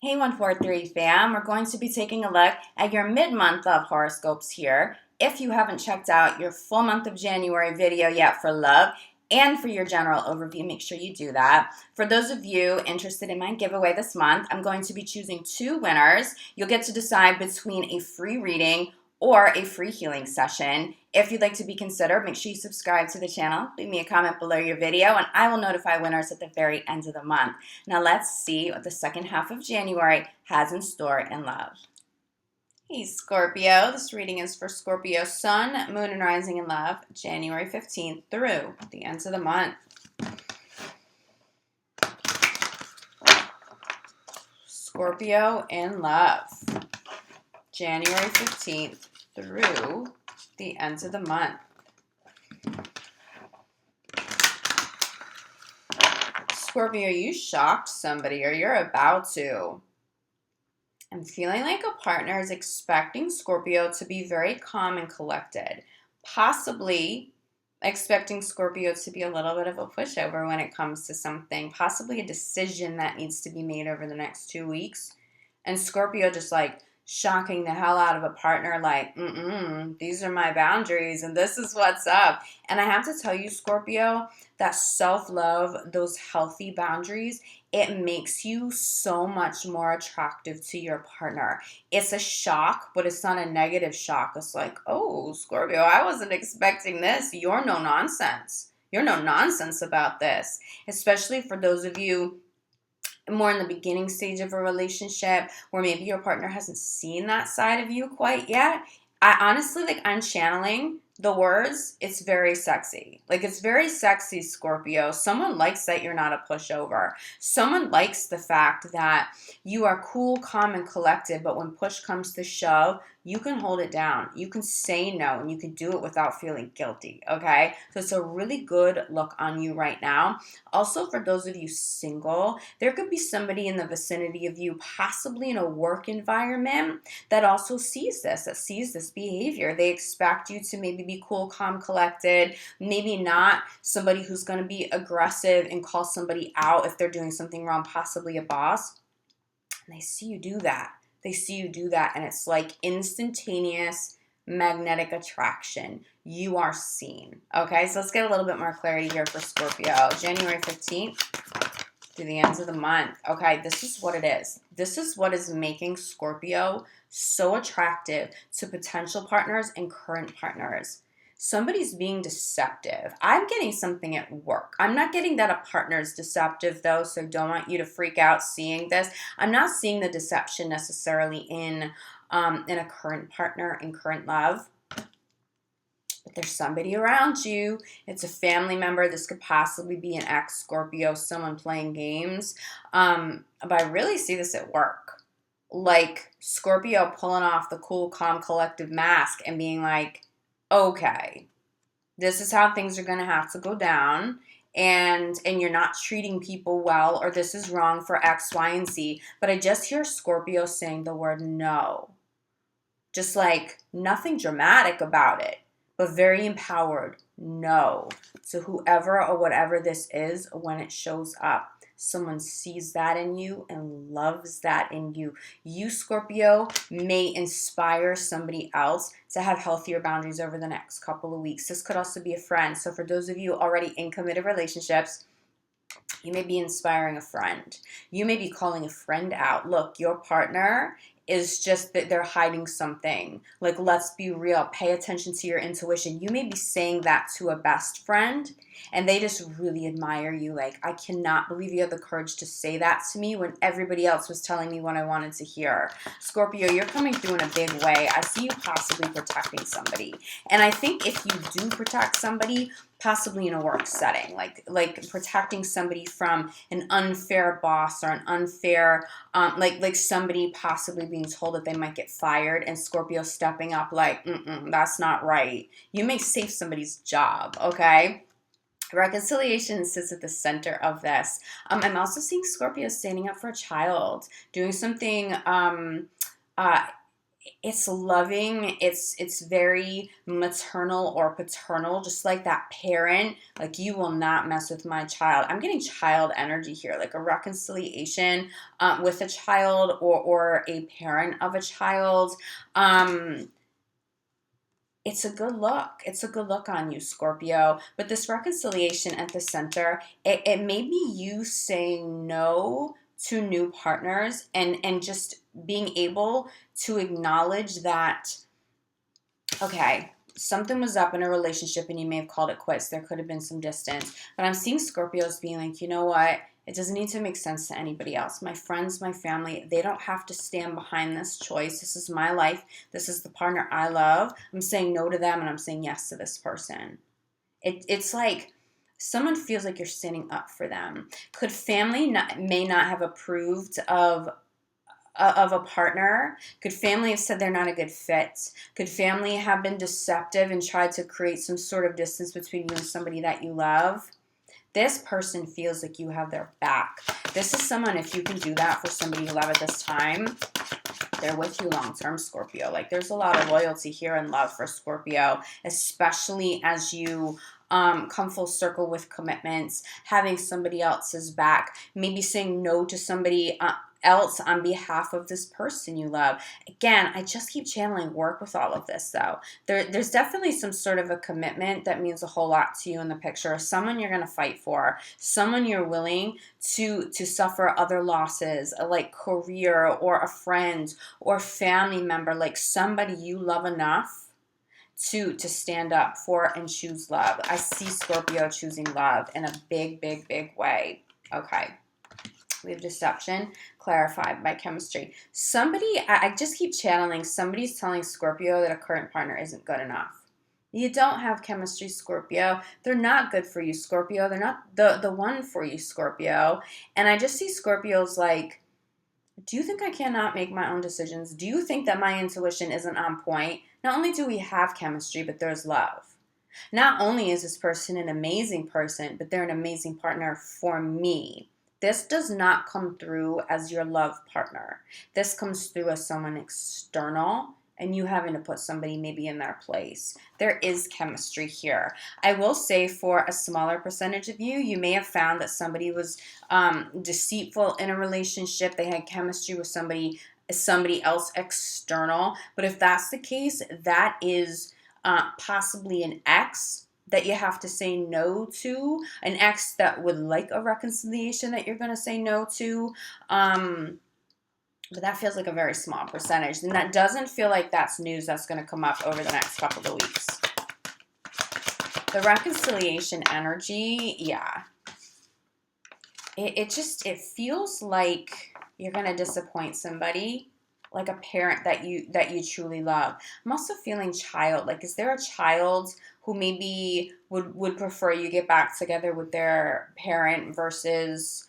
Hey 143 fam, we're going to be taking a look at your mid-month love horoscopes here. If you haven't checked out your full month of January video yet for love and for your general overview, make sure you do that. For those of you interested in my giveaway this month, I'm going to be choosing two winners. You'll get to decide between a free reading or a free healing session. If you'd like to be considered, make sure you subscribe to the channel, leave me a comment below your video, and I will notify winners at the very end of the month. Now let's see what the second half of January has in store in love. Hey Scorpio, this reading is for Scorpio Sun, Moon, and Rising in love, January 15th through the end of the month. Scorpio in love, January 15th through the end of the month. Scorpio, you shocked somebody or you're about to. I'm feeling like a partner is expecting Scorpio to be very calm and collected. Possibly expecting Scorpio to be a little bit of a pushover when it comes to something. Possibly a decision that needs to be made over the next 2 weeks. And Scorpio just like shocking the hell out of a partner like, these are my boundaries and this is what's up. And I have to tell you, Scorpio, that self-love, those healthy boundaries, it makes you so much more attractive to your partner. It's a shock, but it's not a negative shock. It's like, oh, Scorpio, I wasn't expecting this. You're no nonsense. You're no nonsense about this. Especially for those of you more in the beginning stage of a relationship where maybe your partner hasn't seen that side of you quite yet. I honestly, I'm channeling the words, it's very sexy. Like, it's very sexy, Scorpio. Someone likes that you're not a pushover. Someone likes the fact that you are cool, calm, and collected, but when push comes to shove, you can hold it down. You can say no, and you can do it without feeling guilty, okay? So it's a really good look on you right now. Also, for those of you single, there could be somebody in the vicinity of you, possibly in a work environment, that also sees this behavior. They expect you to maybe be cool, calm, collected, maybe not somebody who's going to be aggressive and call somebody out if they're doing something wrong, possibly a boss. And they see you do that. They see you do that, and it's like instantaneous magnetic attraction. You are seen. Okay, so let's get a little bit more clarity here for Scorpio. January 15th through the ends of the month. Okay, this is what it is. This is what is making Scorpio so attractive to potential partners and current partners. Somebody's being deceptive. I'm getting something at work. I'm not getting that a partner's deceptive, though, so don't want you to freak out seeing this. I'm not seeing the deception necessarily in a current partner, in current love. But there's somebody around you. It's a family member. This could possibly be an ex-Scorpio, someone playing games. But I really see this at work. Like Scorpio pulling off the cool, calm, collective mask and being like, okay, this is how things are going to have to go down, and you're not treating people well, or this is wrong for X, Y, and Z. But I just hear Scorpio saying the word no. Just like nothing dramatic about it, but very empowered. No. So whoever or whatever this is, when it shows up, someone sees that in you and loves that in you. You, Scorpio, may inspire somebody else to have healthier boundaries over the next couple of weeks. This could also be a friend. So for those of you already in committed relationships, you may be inspiring a friend. You may be calling a friend out. Look, your partner is just that they're hiding something. Like, let's be real. Pay attention to your intuition. You may be saying that to a best friend, and they just really admire you. Like, I cannot believe you have the courage to say that to me when everybody else was telling me what I wanted to hear. Scorpio, you're coming through in a big way. I see you possibly protecting somebody. And I think if you do protect somebody, possibly in a work setting, like protecting somebody from an unfair boss or an unfair, like somebody possibly being told that they might get fired, and Scorpio stepping up like, that's not right. You may save somebody's job, okay? Reconciliation sits at the center of this. I'm also seeing Scorpio standing up for a child, doing something it's loving, it's very maternal or paternal, just like that parent, like, you will not mess with my child. I'm getting child energy here, like a reconciliation with a child, or a parent of a child. It's a good look. It's a good look on you, Scorpio. But this reconciliation at the center, it may be you saying no to new partners, and just being able to acknowledge that, okay, something was up in a relationship and you may have called it quits. There could have been some distance. But I'm seeing Scorpios being like, you know what? It doesn't need to make sense to anybody else. My friends, my family, they don't have to stand behind this choice. This is my life. This is the partner I love. I'm saying no to them and I'm saying yes to this person. It's like someone feels like you're standing up for them. Could family may not have approved of a partner? Could family have said they're not a good fit? Could family have been deceptive and tried to create some sort of distance between you and somebody that you love? This person feels like you have their back. This is someone, if you can do that for somebody you love at this time, they're with you long term, Scorpio. Like, there's a lot of loyalty here and love for Scorpio, especially as you come full circle with commitments, having somebody else's back, maybe saying no to somebody else on behalf of this person you love. Again, I just keep channeling work with all of this, though. There's definitely some sort of a commitment that means a whole lot to you in the picture. Someone you're going to fight for, someone you're willing to suffer other losses, like career or a friend or family member, like somebody you love enough to stand up for and choose love. I see Scorpio choosing love in a big, big, big way. Okay. We have deception clarified by chemistry. Somebody, I just keep channeling, somebody's telling Scorpio that a current partner isn't good enough. You don't have chemistry, Scorpio. They're not good for you, Scorpio. They're not the one for you, Scorpio. And I just see Scorpios like, do you think I cannot make my own decisions? Do you think that my intuition isn't on point? Not only do we have chemistry, but there's love. Not only is this person an amazing person, but they're an amazing partner for me. This does not come through as your love partner. This comes through as someone external and you having to put somebody maybe in their place. There is chemistry here. I will say for a smaller percentage of you, you may have found that somebody was deceitful in a relationship. They had chemistry with somebody else external. But if that's the case, that is possibly an ex that you have to say no to, an ex that would like a reconciliation that you're going to say no to. But that feels like a very small percentage. And that doesn't feel like that's news that's going to come up over the next couple of weeks. The reconciliation energy, yeah. It feels like you're going to disappoint somebody, like a parent that you truly love. I'm also feeling child. Like, is there a child who maybe would prefer you get back together with their parent versus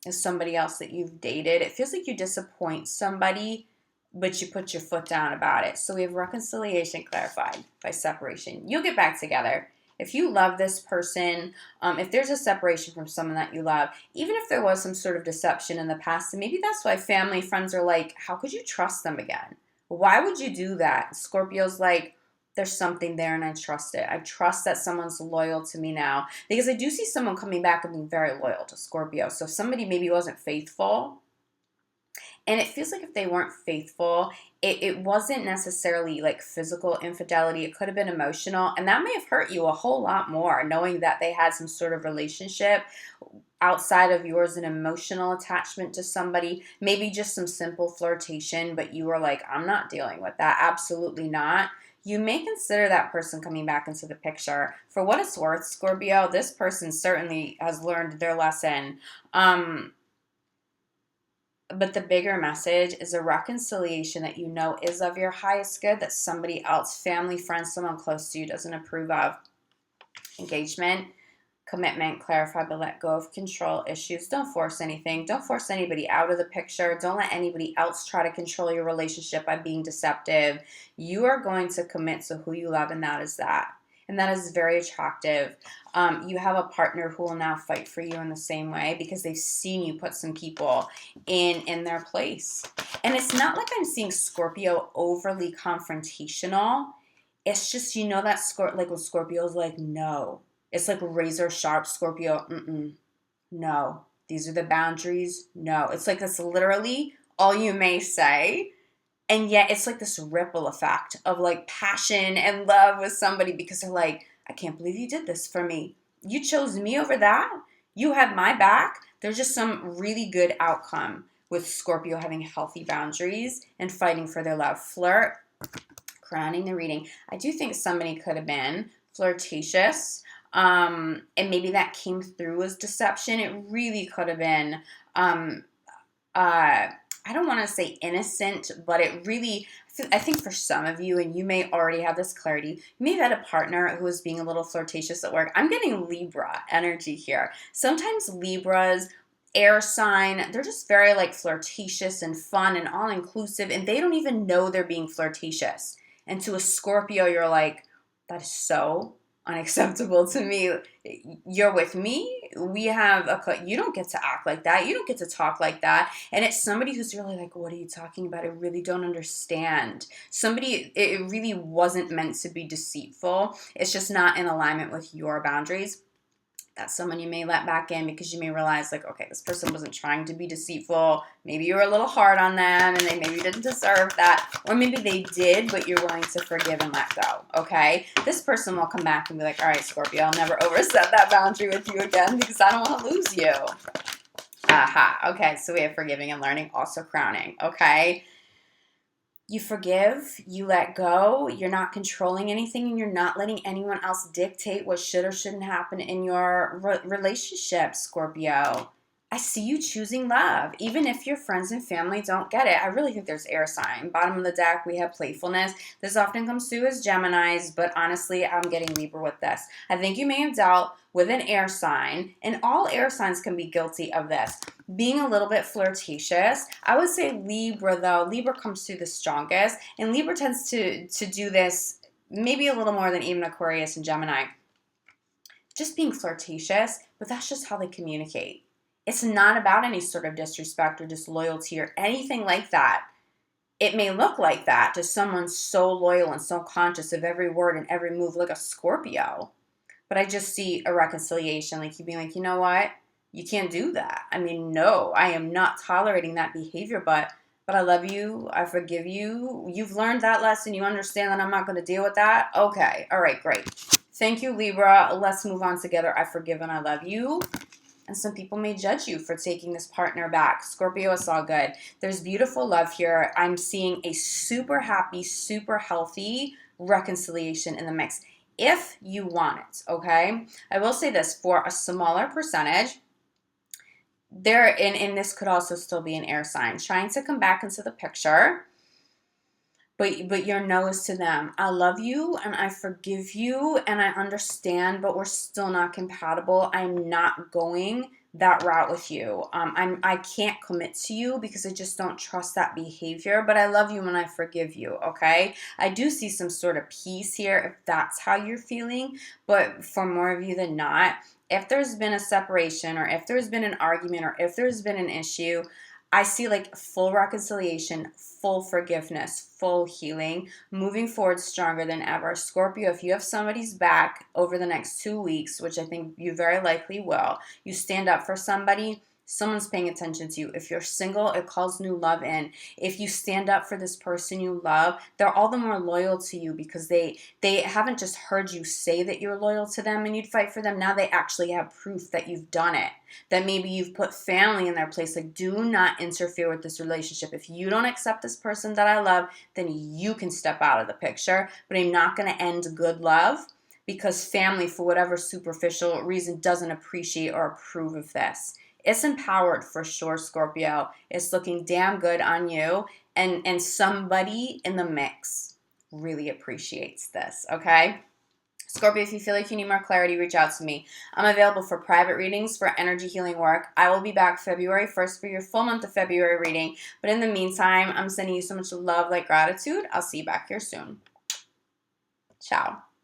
somebody else that you've dated? It feels like you disappoint somebody, but you put your foot down about it. So we have reconciliation clarified by separation. You'll get back together. If you love this person, if there's a separation from someone that you love, even if there was some sort of deception in the past, and maybe that's why family, friends are like, how could you trust them again? Why would you do that? Scorpio's like, there's something there and I trust it. I trust that someone's loyal to me now. Because I do see someone coming back and being very loyal to Scorpio. So if somebody maybe wasn't faithful, and it feels like if they weren't faithful, it wasn't necessarily like physical infidelity. It could have been emotional. And that may have hurt you a whole lot more, knowing that they had some sort of relationship outside of yours, an emotional attachment to somebody, maybe just some simple flirtation, but you were like, I'm not dealing with that. Absolutely not. You may consider that person coming back into the picture. For what it's worth, Scorpio, this person certainly has learned their lesson. But the bigger message is a reconciliation that you know is of your highest good, that somebody else, family, friends, someone close to you doesn't approve of. Engagement, commitment, clarify but let go of control issues. Don't force anything. Don't force anybody out of the picture. Don't let anybody else try to control your relationship by being deceptive. You are going to commit to who you love, and that is that. and that is very attractive. You have a partner who will now fight for you in the same way because they've seen you put some people in their place. And it's not like I'm seeing Scorpio overly confrontational. It's just, you know, that like when Scorpio's like, no. It's like razor sharp Scorpio, no. These are the boundaries, no. It's like that's literally all you may say. And yet it's like this ripple effect of like passion and love with somebody because they're like, I can't believe you did this for me. You chose me over that. You have my back. There's just some really good outcome with Scorpio having healthy boundaries and fighting for their love. Flirt, crowning the reading. I do think somebody could have been flirtatious. And maybe that came through as deception. It really could have been, I don't want to say innocent, but it really, I think for some of you, and you may already have this clarity, you may have had a partner who was being a little flirtatious at work. I'm getting Libra energy here. Sometimes Libras, air sign, they're just very like flirtatious and fun and all-inclusive, and they don't even know they're being flirtatious. And to a Scorpio, you're like, that is so unacceptable to me. You're with me. We have you don't get to act like that. You don't get to talk like that. And it's somebody who's really like, what are you talking about? I really don't understand. Somebody, it really wasn't meant to be deceitful. It's just not in alignment with your boundaries. That's someone you may let back in because you may realize like, okay, this person wasn't trying to be deceitful. Maybe you were a little hard on them and they maybe didn't deserve that. Or maybe they did, but you're willing to forgive and let go, okay? This person will come back and be like, all right, Scorpio, I'll never overstep that boundary with you again because I don't want to lose you. Aha, okay, so we have forgiving and learning, also crowning, okay? You forgive, you let go, you're not controlling anything, and you're not letting anyone else dictate what should or shouldn't happen in your relationship, Scorpio. I see you choosing love, even if your friends and family don't get it. I really think there's air sign. Bottom of the deck, we have playfulness. This often comes through as Geminis, but honestly, I'm getting Libra with this. I think you may have dealt with an air sign, and all air signs can be guilty of this. Being a little bit flirtatious. I would say Libra, though. Libra comes through the strongest, and Libra tends to do this maybe a little more than even Aquarius and Gemini. Just being flirtatious, but that's just how they communicate. It's not about any sort of disrespect or disloyalty or anything like that. It may look like that to someone so loyal and so conscious of every word and every move like a Scorpio. But I just see a reconciliation, like you being like, you know what? You can't do that. I mean, no, I am not tolerating that behavior, but I love you. I forgive you. You've learned that lesson. You understand that I'm not going to deal with that. Okay. All right, great. Thank you, Libra. Let's move on together. I forgive and I love you. And some people may judge you for taking this partner back. Scorpio, it's all good. There's beautiful love here. I'm seeing a super happy, super healthy reconciliation in the mix if you want it, okay? I will say this, for a smaller percentage, and this could also still be an air sign, trying to come back into the picture, but your no is to them. I love you and I forgive you and I understand, but we're still not compatible. I'm not going that route with you. I can't commit to you because I just don't trust that behavior, but I love you and I forgive you, okay? I do see some sort of peace here if that's how you're feeling, but for more of you than not, if there's been a separation or if there's been an argument or if there's been an issue, I see like full reconciliation, full forgiveness, full healing, moving forward stronger than ever. Scorpio, if you have somebody's back over the next 2 weeks, which I think you very likely will, you stand up for somebody, someone's paying attention to you. If you're single, it calls new love in. If you stand up for this person you love, they're all the more loyal to you because they haven't just heard you say that you're loyal to them and you'd fight for them. Now they actually have proof that you've done it, that maybe you've put family in their place. Like, do not interfere with this relationship. If you don't accept this person that I love, then you can step out of the picture, but I'm not going to end good love because family, for whatever superficial reason, doesn't appreciate or approve of this. It's empowered for sure, Scorpio. It's looking damn good on you. And somebody in the mix really appreciates this, okay? Scorpio, if you feel like you need more clarity, reach out to me. I'm available for private readings for energy healing work. I will be back February 1st for your full month of February reading. But in the meantime, I'm sending you so much love, like gratitude. I'll see you back here soon. Ciao.